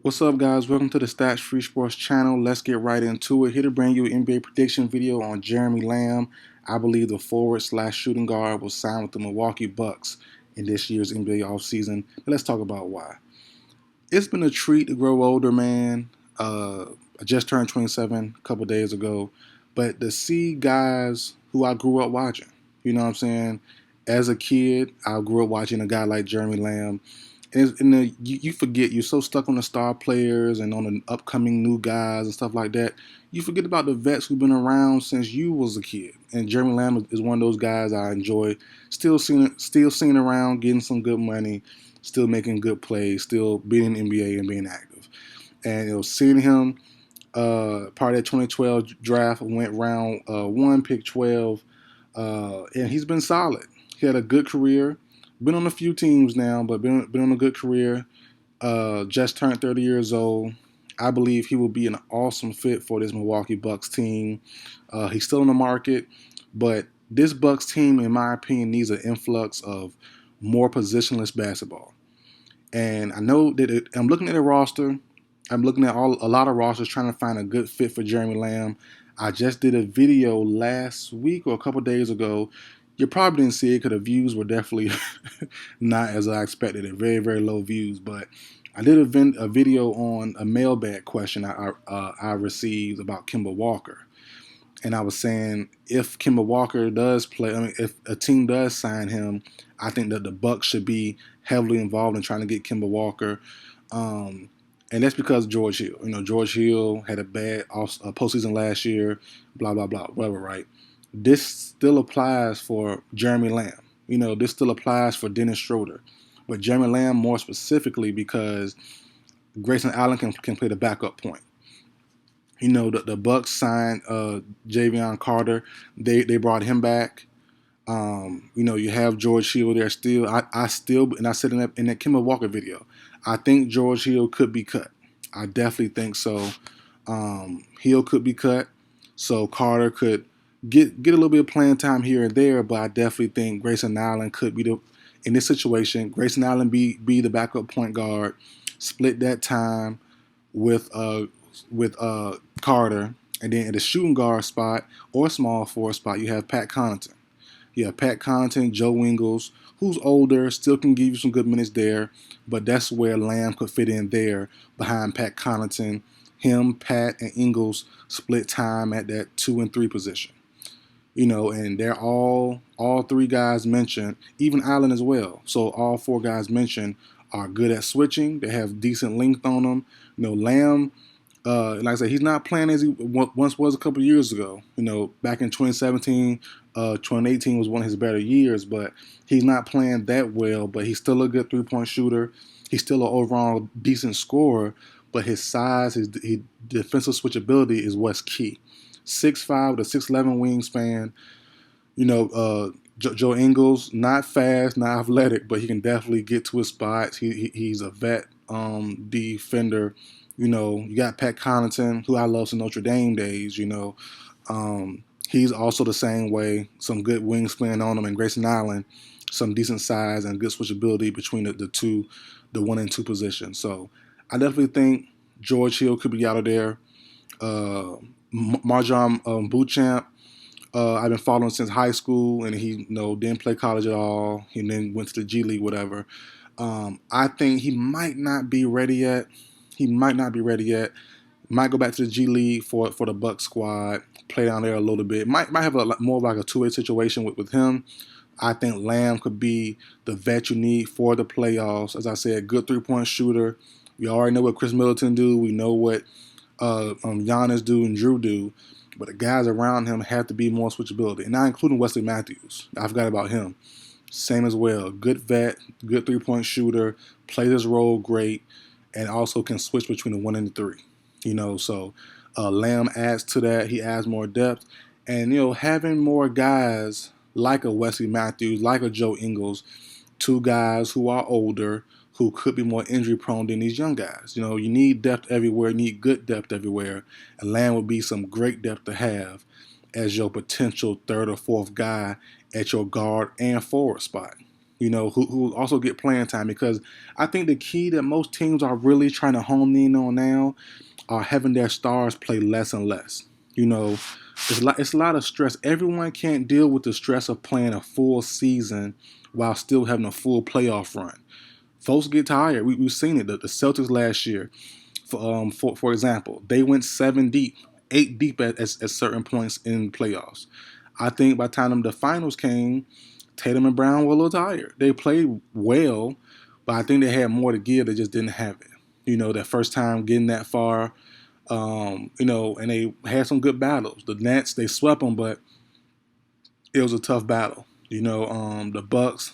What's up, guys? Welcome to the Stats Free Sports channel. Let's get right into it. Here to bring you an NBA prediction video on Jeremy Lamb. I believe the forward/shooting guard will sign with the Milwaukee Bucks in this year's NBA offseason. Let's talk about why. It's been a treat to grow older, man. I just turned 27 a couple days ago, but to see guys who I grew up watching, you know what I'm saying? As a kid, I grew up watching a guy like Jeremy Lamb. You forget, you're so stuck on the star players and on the upcoming new guys and stuff like that. You forget about the vets who've been around since you was a kid. And Jeremy Lamb is one of those guys I enjoy. Still seeing around, getting some good money, still making good plays, still being in the NBA and being active. And seeing him part of that 2012 draft, went round one, pick 12, and he's been solid. He had a good career. Been on a few teams now, but been on a good career. Just turned 30 years old. I believe he will be an awesome fit for this Milwaukee Bucks team. He's still in the market, but this Bucks team, in my opinion, needs an influx of more positionless basketball. And I know that I'm looking at a roster. I'm looking at a lot of rosters trying to find a good fit for Jeremy Lamb. I just did a video last week or a couple days ago. You probably didn't see it because the views were definitely not as I expected. It very, very low views. But I did a video on a mailbag question I received about Kemba Walker. And I was saying if Kemba Walker does play, if a team does sign him, I think that the Bucks should be heavily involved in trying to get Kemba Walker. And that's because George Hill. George Hill had a bad postseason last year, blah, blah, blah, whatever, right? This still applies for Jeremy Lamb. This still applies for Dennis Schroeder. But Jeremy Lamb more specifically because Grayson Allen can play the backup point. The Bucks signed Javion Carter. They brought him back. You have George Hill there still. I said in that Kemba Walker video, I think George Hill could be cut. I definitely think so. Hill could be cut, so Carter could get a little bit of playing time here and there. But I definitely think Grayson Allen could be in this situation. Grayson Allen be the backup point guard, split that time with Carter, and then at the shooting guard spot or small forward spot, you have Pat Connaughton. You have Pat Connaughton, Joe Ingles, who's older, still can give you some good minutes there, but that's where Lamb could fit in there behind Pat Connaughton. Him, Pat, and Ingles split time at that 2 and 3 position. And they're all three guys mentioned, even Allen as well. So all four guys mentioned are good at switching. They have decent length on them. Lamb, like I said, he's not playing as he once was a couple of years ago. Back in 2017, 2018 was one of his better years, but he's not playing that well. But he's still a good three-point shooter. He's still an overall decent scorer, but his size, his defensive switchability is what's key. 6'5" with a 6'11" wingspan. Joe Ingles, not fast, not athletic, but he can definitely get to his spots. He's a vet defender. You got Pat Connaughton, who I love since Notre Dame days. He's also the same way. Some good wingspan on him, and Grayson Allen, some decent size and good switchability between the 1 and 2 positions. So I definitely think George Hill could be out of there. Marjon Beauchamp, I've been following since high school, and he didn't play college at all. He then went to the G League, whatever. I think he might not be ready yet. Might go back to the G League for the Bucks squad, play down there a little bit. Might have more like a two-way situation with him. I think Lamb could be the vet you need for the playoffs. As I said, good three-point shooter. We already know what Chris Middleton do. We know what Giannis do and Drew do. But the guys around him have to be more switchability. And not including Wesley Matthews. I forgot about him. Same as well. Good vet, good three-point shooter, plays his role great, and also can switch between the 1 and the 3. So Lamb adds to that. He adds more depth. And, having more guys like a Wesley Matthews, like a Joe Ingles, two guys who are older, who could be more injury prone than these young guys. You need depth everywhere, you need good depth everywhere. And Lamb would be some great depth to have as your potential third or fourth guy at your guard and forward spot. who also get playing time, because I think the key that most teams are really trying to hone in on now are having their stars play less and less. It's a lot of stress. Everyone can't deal with the stress of playing a full season while still having a full playoff run. Folks get tired. We've seen it. The Celtics last year, for example, they went 7 deep, 8 deep at certain points in playoffs. I think by the time the finals came, Tatum and Brown were a little tired. They played well, but I think they had more to give. They just didn't have it. That first time getting that far, and they had some good battles. The Nets, they swept them, but it was a tough battle. The Bucks,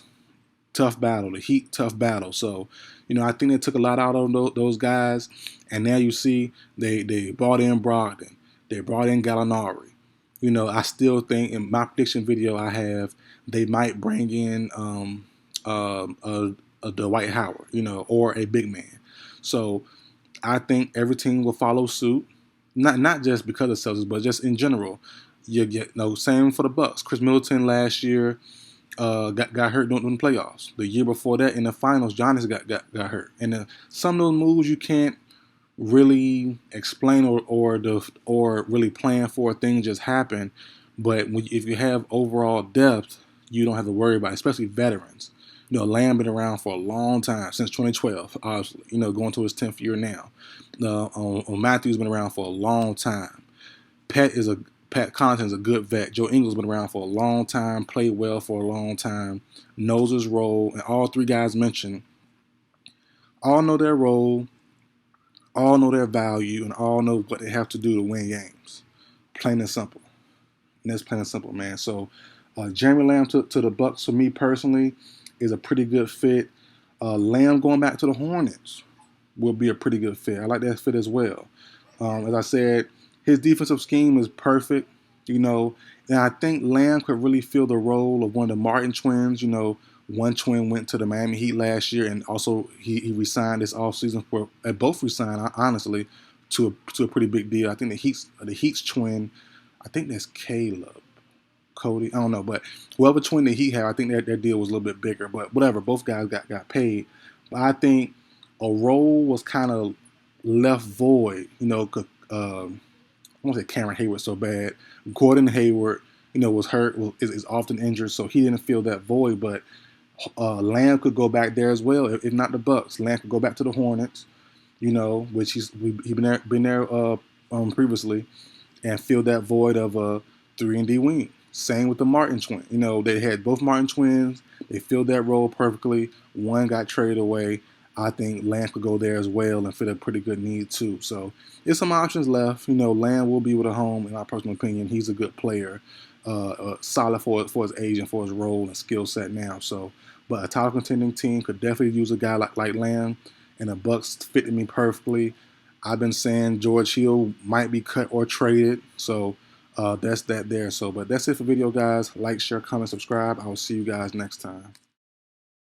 tough battle. The Heat, tough battle. So, I think they took a lot out of those guys. And now you see they brought in Brogdon. They brought in Gallinari. I still think in my prediction video I have they might bring in a Dwight Howard, or a big man. So I think every team will follow suit. Not just because of Celtics, but just in general. You get same for the Bucks. Chris Middleton last year got hurt during the playoffs. The year before that, in the finals, Giannis got hurt. And some of those moves you can't really explain or really plan for. Things just happen. But if you have overall depth, you don't have to worry about it, especially veterans. Lamb been around for a long time, since 2012, obviously. Going to his 10th year now. Matthews been around for a long time. Pat Connaughton is a good vet. Joe Ingles been around for a long time, played well for a long time, knows his role, and all three guys mentioned all know their role, all know their value, and all know what they have to do to win games. Plain and simple. And that's plain and simple, man. So Jeremy Lamb to the Bucks, for me personally, is a pretty good fit. Lamb going back to the Hornets will be a pretty good fit. I like that fit as well. As I said, his defensive scheme is perfect, and I think Lamb could really fill the role of one of the Martin twins. One twin went to the Miami Heat last year, and also he resigned this offseason both resigned, honestly, to a pretty big deal. I think the Heat's twin, I think that's Caleb. Cody, I don't know, but whoever twin that he had, I think their deal was a little bit bigger. But whatever, both guys got paid. But I think a role was kind of left void. I won't say Cameron Hayward so bad. Gordon Hayward, was hurt, is often injured, so he didn't fill that void. But Lamb could go back there as well, if not the Bucks. Lamb could go back to the Hornets, which he's been there previously, and fill that void of a 3-and-D wing. Same with the Martin twin. They had both Martin twins. They filled that role perfectly. One got traded away. I think Lamb could go there as well and fit a pretty good need too. So there's some options left. Lamb will be with a home, in my personal opinion. He's a good player, solid for his age and for his role and skill set now. So, but a title contending team could definitely use a guy like Lamb, and the Bucks fit me perfectly. I've been saying George Hill might be cut or traded. So that's that there. So, but that's it for video, guys. Like, share, comment, subscribe. I will see you guys next time.